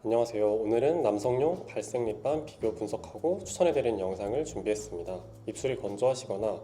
안녕하세요. 오늘은 남성용 발색 립밤 비교 분석하고 추천해드리는 영상을 준비했습니다. 입술이 건조하시거나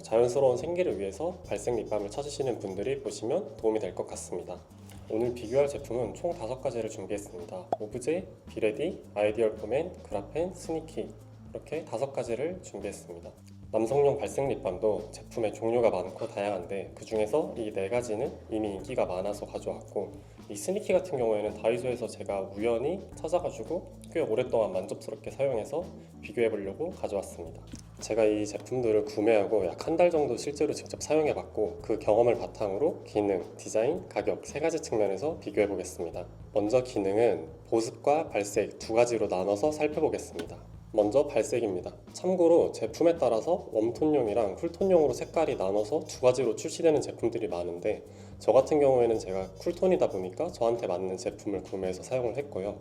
자연스러운 생기를 위해서 발색 립밤을 찾으시는 분들이 보시면 도움이 될 것 같습니다. 오늘 비교할 제품은 총 5가지를 준비했습니다. 오브제, 비레디, 아이디얼 폼앤, 그라펜, 스니키 이렇게 5가지를 준비했습니다. 남성용 발색 립밤도 제품의 종류가 많고 다양한데 그 중에서 이 4가지는 이미 인기가 많아서 가져왔고, 이 스니키 같은 경우에는 다이소에서 제가 우연히 찾아가지고 꽤 오랫동안 만족스럽게 사용해서 비교해보려고 가져왔습니다. 제가 이 제품들을 구매하고 약 한 달 정도 실제로 직접 사용해봤고, 그 경험을 바탕으로 기능, 디자인, 가격 3가지 측면에서 비교해보겠습니다. 먼저 기능은 보습과 발색 2가지로 나눠서 살펴보겠습니다. 먼저 발색입니다. 참고로 제품에 따라서 웜톤용이랑 쿨톤용으로 색깔이 나눠서 2가지로 출시되는 제품들이 많은데, 저 같은 경우에는 제가 쿨톤이다 보니까 저한테 맞는 제품을 구매해서 사용을 했고요.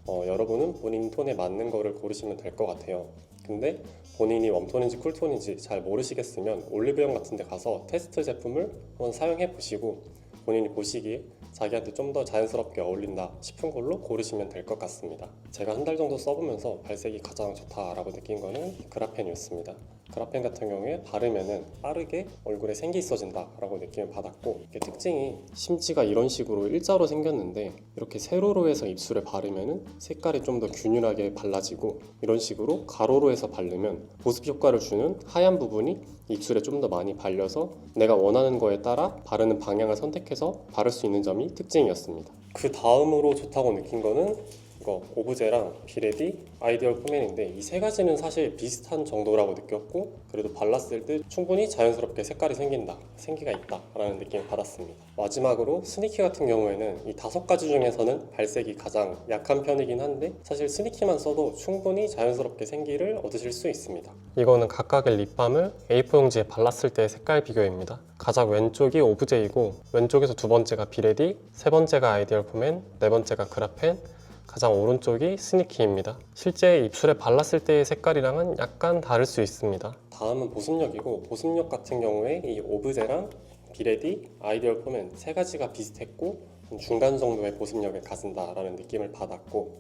여러분은 본인 톤에 맞는 거를 고르시면 될 것 같아요. 근데 본인이 웜톤인지 쿨톤인지 잘 모르시겠으면 올리브영 같은 데 가서 테스트 제품을 한번 사용해 보시고, 본인이 보시기에 자기한테 좀 더 자연스럽게 어울린다 싶은 걸로 고르시면 될 것 같습니다. 제가 한 달 정도 써보면서 발색이 가장 좋다라고 느낀 거는 그라펜이었습니다. 그라펜 같은 경우에 바르면은 빠르게 얼굴에 생기 있어진다 라고 느낌을 받았고, 이게 특징이 심지가 이런 식으로 일자로 생겼는데 이렇게 세로로 해서 입술에 바르면은 색깔이 좀 더 균일하게 발라지고, 이런 식으로 가로로 해서 바르면 보습 효과를 주는 하얀 부분이 입술에 좀 더 많이 발려서 내가 원하는 거에 따라 바르는 방향을 선택해서 바를 수 있는 점이 특징이었습니다. 그 다음으로 좋다고 느낀 거는 이거 오브제랑 비레디, 아이디얼 폼앤인데, 이 3가지는 사실 비슷한 정도라고 느꼈고, 그래도 발랐을 때 충분히 자연스럽게 색깔이 생긴다, 생기가 있다 라는 느낌을 받았습니다. 마지막으로 스니키 같은 경우에는 이 5가지 중에서는 발색이 가장 약한 편이긴 한데, 사실 스니키만 써도 충분히 자연스럽게 생기를 얻으실 수 있습니다. 이거는 각각의 립밤을 A4 용지에 발랐을 때의 색깔 비교입니다. 가장 왼쪽이 오브제이고, 왼쪽에서 2번째가 비레디, 3번째가 아이디얼 폼앤, 4번째가 그라펜, 가장 오른쪽이 스니키입니다. 실제 입술에 발랐을 때의 색깔이랑은 약간 다를 수 있습니다. 다음은 보습력이고, 보습력 같은 경우에 이 오브제랑 비레디, 아이디얼 폼앤 3가지가 비슷했고 중간 정도의 보습력을 가진다라는 느낌을 받았고,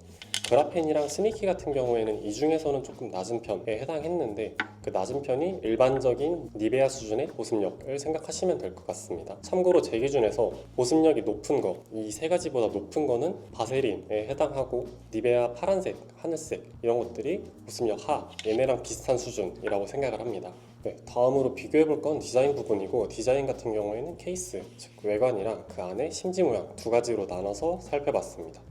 그라펜이랑 스니키 같은 경우에는 이 중에서는 조금 낮은 편에 해당했는데, 그 낮은 편이 일반적인 니베아 수준의 보습력을 생각하시면 될 것 같습니다. 참고로 제 기준에서 보습력이 높은 거, 이 3가지보다 높은 거는 바세린에 해당하고, 니베아 파란색, 하늘색 이런 것들이 보습력 하, 얘네랑 비슷한 수준이라고 생각을 합니다. 네, 다음으로 비교해볼 건 디자인 부분이고, 디자인 같은 경우에는 케이스, 즉 외관이랑 그 안에 심지 모양 2가지로 나눠서 살펴봤습니다.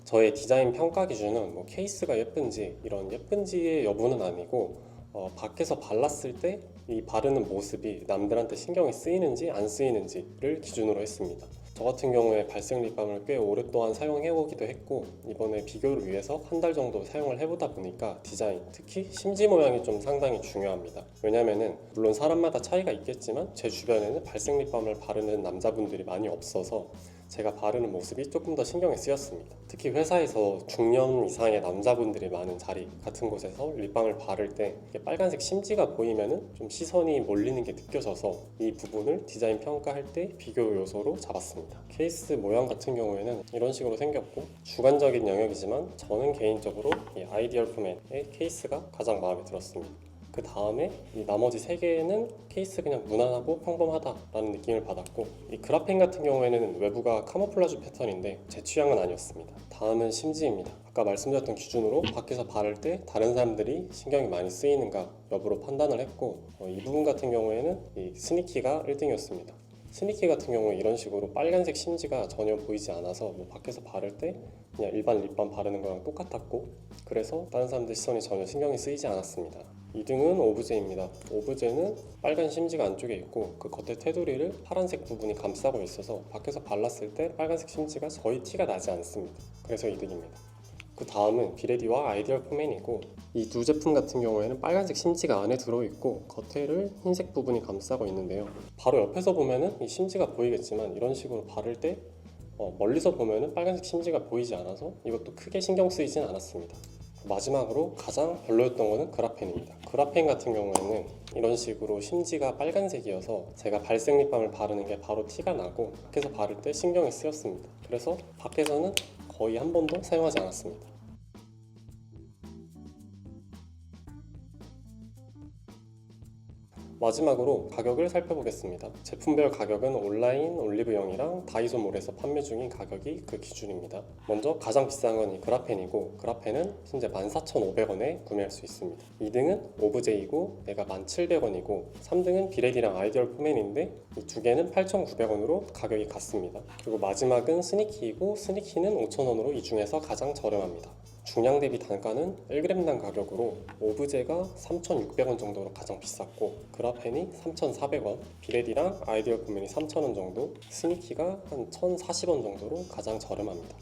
저의 디자인 평가 기준은 케이스가 예쁜지 이런 예쁜지의 여부는 아니고, 밖에서 발랐을 때 이 바르는 모습이 남들한테 신경이 쓰이는지 안 쓰이는지를 기준으로 했습니다. 저 같은 경우에 발색 립밤을 꽤 오랫동안 사용해오기도 했고, 이번에 비교를 위해서 한 달 정도 사용을 해보다 보니까 디자인, 특히 심지 모양이 좀 상당히 중요합니다. 왜냐면은 물론 사람마다 차이가 있겠지만 제 주변에는 발색 립밤을 바르는 남자분들이 많이 없어서 제가 바르는 모습이 조금 더 신경이 쓰였습니다. 특히 회사에서 중년 이상의 남자분들이 많은 자리 같은 곳에서 립밤을 바를 때 빨간색 심지가 보이면은 좀 시선이 몰리는 게 느껴져서 이 부분을 디자인 평가할 때 비교 요소로 잡았습니다. 케이스 모양 같은 경우에는 이런 식으로 생겼고, 주관적인 영역이지만 저는 개인적으로 이 아이디얼 폼앤의 케이스가 가장 마음에 들었습니다. 그 다음에 이 나머지 3개는 케이스 그냥 무난하고 평범하다라는 느낌을 받았고, 이 그라펜 같은 경우에는 외부가 카모플라주 패턴인데 제 취향은 아니었습니다. 다음은 심지입니다. 아까 말씀드렸던 기준으로 밖에서 바를 때 다른 사람들이 신경이 많이 쓰이는가 여부로 판단을 했고, 이 부분 같은 경우에는 이 스니키가 1등이었습니다. 스니키 같은 경우에 이런 식으로 빨간색 심지가 전혀 보이지 않아서 밖에서 바를 때 그냥 일반 립밤 바르는 거랑 똑같았고, 그래서 다른 사람들 시선이 전혀 신경이 쓰이지 않았습니다. 2등은 오브제입니다. 오브제는 빨간 심지가 안쪽에 있고 그 겉에 테두리를 파란색 부분이 감싸고 있어서 밖에서 발랐을 때 빨간색 심지가 거의 티가 나지 않습니다. 그래서 2등입니다. 그 다음은 비레디와 아이디얼 폼앤이고, 이 2 제품 같은 경우에는 빨간색 심지가 안에 들어있고 겉에를 흰색 부분이 감싸고 있는데요. 바로 옆에서 보면은 이 심지가 보이겠지만 이런 식으로 바를 때 멀리서 보면은 빨간색 심지가 보이지 않아서 이것도 크게 신경 쓰이진 않았습니다. 마지막으로 가장 별로였던 거는 그라펜입니다. 그라펜 같은 경우에는 이런 식으로 심지가 빨간색이어서 제가 발색 립밤을 바르는 게 바로 티가 나고 밖에서 바를 때 신경이 쓰였습니다. 그래서 밖에서는 거의 한 번도 사용하지 않았습니다. 마지막으로 가격을 살펴보겠습니다. 제품별 가격은 온라인, 올리브영이랑 다이소몰에서 판매 중인 가격이 그 기준입니다. 먼저 가장 비싼 건 이 그라펜이고, 그라펜은 현재 14,500원에 구매할 수 있습니다. 2등은 오브제이고 얘가 1,700원이고, 3등은 비레디랑 아이디얼 포맨인데 이 두 개는 8,900원으로 가격이 같습니다. 그리고 마지막은 스니키이고, 스니키는 5,000원으로 이 중에서 가장 저렴합니다. 중량 대비 단가는 1g당 가격으로 오브제가 3,600원 정도로 가장 비쌌고, 그라펜이 3,400원, 비레디랑 아이디어 포맨이 3,000원 정도, 스니키가 한 1,040원 정도로 가장 저렴합니다.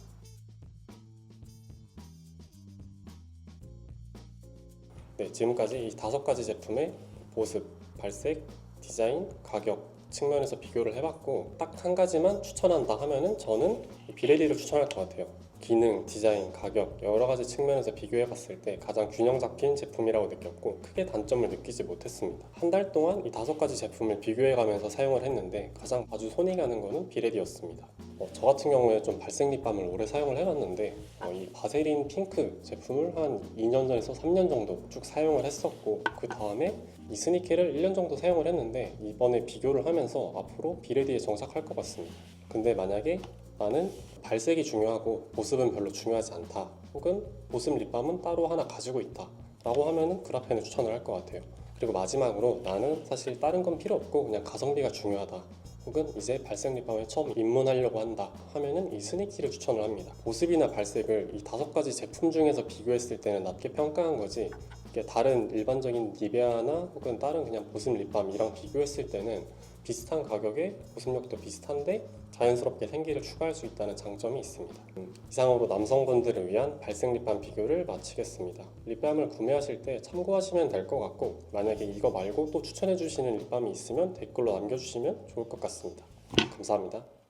네, 지금까지 이 5가지 제품의 보습, 발색, 디자인, 가격 측면에서 비교를 해봤고, 딱 한 가지만 추천한다 하면은 저는 비레디를 추천할 것 같아요. 기능, 디자인, 가격 여러 가지 측면에서 비교해봤을 때 가장 균형 잡힌 제품이라고 느꼈고, 크게 단점을 느끼지 못했습니다. 한 달 동안 이 5가지 제품을 비교해가면서 사용을 했는데 가장 자주 손이 가는 거는 비레디였습니다. 저 같은 경우에 좀 발색 립밤을 오래 사용을 해봤는데 이 바세린 핑크 제품을 한 2년 전에서 3년 정도 쭉 사용을 했었고, 그 다음에 이 스니케를 1년 정도 사용을 했는데 이번에 비교를 하면서 앞으로 비레디에 정착할 것 같습니다. 근데 만약에 나는 발색이 중요하고 보습은 별로 중요하지 않다, 혹은 보습 립밤은 따로 하나 가지고 있다 라고 하면은 그라펜을 추천을 할 것 같아요. 그리고 마지막으로 나는 사실 다른 건 필요 없고 그냥 가성비가 중요하다, 혹은 이제 발색 립밤에 처음 입문하려고 한다 하면은 이 스니키를 추천을 합니다. 보습이나 발색을 이 5가지 제품 중에서 비교했을 때는 낮게 평가한 거지, 이게 다른 일반적인 니베아나 혹은 다른 그냥 보습 립밤이랑 비교했을 때는 비슷한 가격에 보습력도 비슷한데 자연스럽게 생기를 추가할 수 있다는 장점이 있습니다. 이상으로 남성분들을 위한 발색 립밤 비교를 마치겠습니다. 립밤을 구매하실 때 참고하시면 될 것 같고, 만약에 이거 말고 또 추천해 주시는 립밤이 있으면 댓글로 남겨주시면 좋을 것 같습니다. 감사합니다.